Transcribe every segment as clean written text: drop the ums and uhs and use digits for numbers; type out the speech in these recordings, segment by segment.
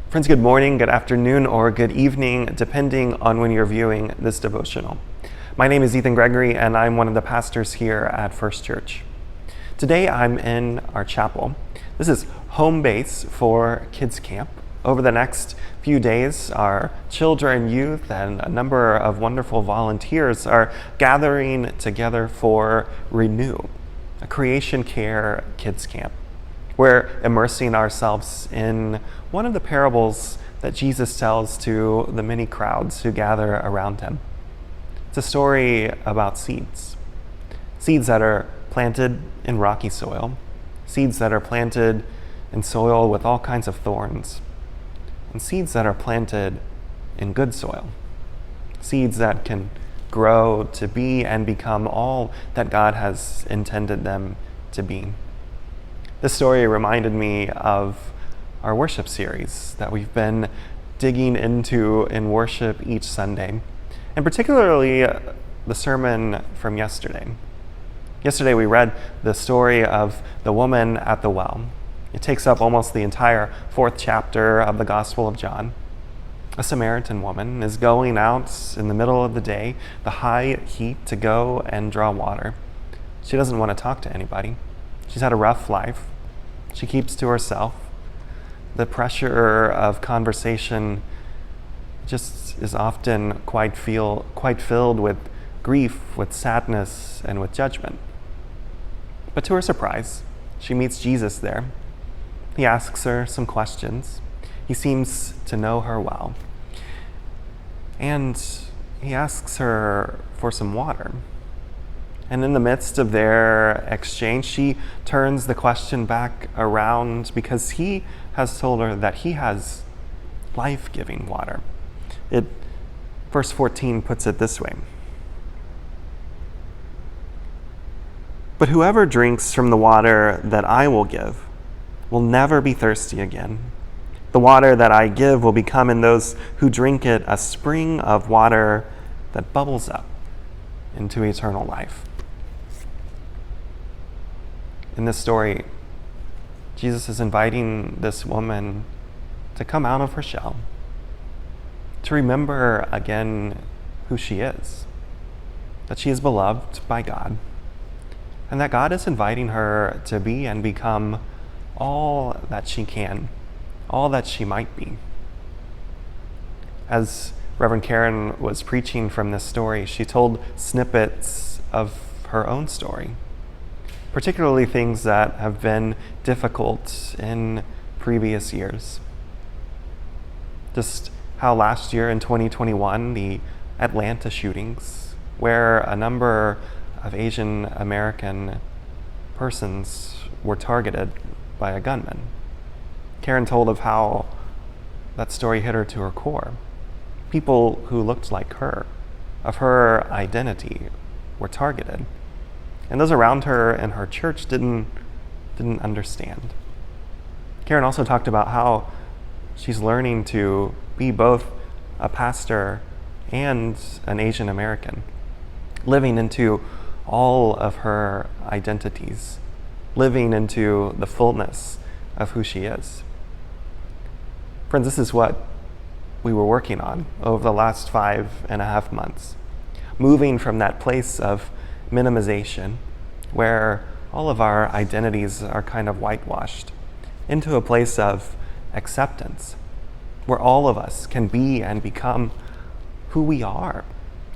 Friends, good morning, good afternoon, or good evening, depending on when you're viewing this devotional. My name is Ethan Gregory, and I'm one of the pastors here at First Church. Today, I'm in our chapel. This is home base for kids camp. Over the next few days, our children, youth, and a number of wonderful volunteers are gathering together for Renew, a creation care kids camp. We're immersing ourselves in one of the parables that Jesus tells to the many crowds who gather around him. It's a story about seeds. Seeds that are planted in rocky soil, seeds that are planted in soil with all kinds of thorns, and seeds that are planted in good soil. Seeds that can grow to be and become all that God has intended them to be. This story reminded me of our worship series that we've been digging into in worship each Sunday, and particularly the sermon from yesterday. Yesterday we read the story of the woman at the well. It takes up almost the entire 4th chapter of the Gospel of John. A Samaritan woman is going out in the middle of the day, the high heat, to go and draw water. She doesn't want to talk to anybody. She's had a rough life. She keeps to herself. The pressure of conversation just is often quite filled with grief, with sadness, and with judgment. But to her surprise, she meets Jesus there. He asks her some questions. He seems to know her well. And he asks her for some water. And in the midst of their exchange, she turns the question back around because he has told her that he has life-giving water. Verse 14 puts it this way: "But whoever drinks from the water that I will give will never be thirsty again. The water that I give will become in those who drink it a spring of water that bubbles up into eternal life." In this story, Jesus is inviting this woman to come out of her shell, to remember again who she is, that she is beloved by God, and that God is inviting her to be and become all that she can, all that she might be. As Reverend Karyn was preaching from this story, she told snippets of her own story, particularly things that have been difficult in previous years. Just how last year in 2021, the Atlanta shootings, where a number of Asian American persons were targeted by a gunman. Karyn told of how that story hit her to her core. People who looked like her, of her identity, were targeted. And those around her and her church didn't understand. Karyn also talked about how she's learning to be both a pastor and an Asian American, living into all of her identities, living into the fullness of who she is. Friends, this is what we were working on over the last 5.5 months, moving from that place of minimization, where all of our identities are kind of whitewashed, into a place of acceptance, where all of us can be and become who we are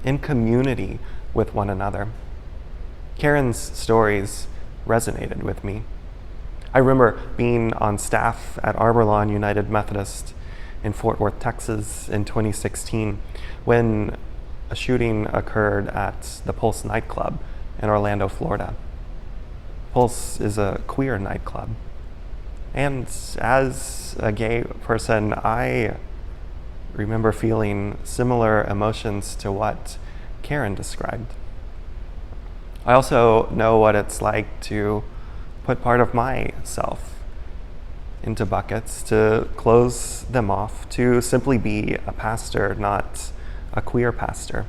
in community with one another. Karyn's stories resonated with me. I remember being on staff at Arbor Lawn United Methodist in Fort Worth, Texas in 2016, when a shooting occurred at the Pulse nightclub in Orlando, Florida. Pulse is a queer nightclub. And as a gay person, I remember feeling similar emotions to what Karyn described. I also know what it's like to put part of myself into buckets, to close them off, to simply be a pastor, not a queer pastor.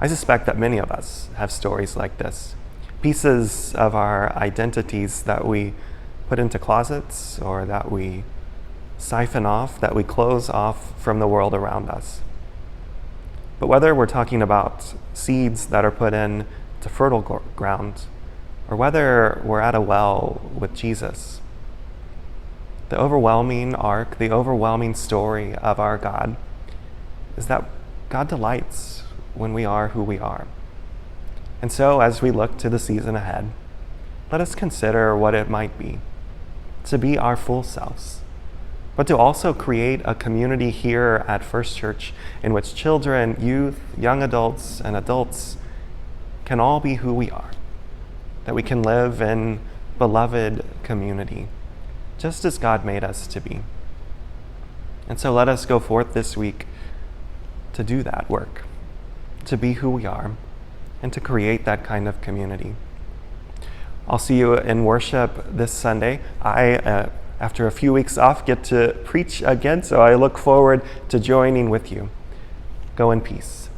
I suspect that many of us have stories like this, pieces of our identities that we put into closets or that we siphon off, that we close off from the world around us. But whether we're talking about seeds that are put in to fertile ground, or whether we're at a well with Jesus, the overwhelming arc, the overwhelming story of our God is that God delights when we are who we are. And so as we look to the season ahead, let us consider what it might be to be our full selves, but to also create a community here at First Church in which children, youth, young adults, and adults can all be who we are, that we can live in beloved community, just as God made us to be. And so let us go forth this week to do that work, to be who we are, and to create that kind of community. I'll see you in worship this Sunday. I, after a few weeks off, get to preach again, so I look forward to joining with you. Go in peace.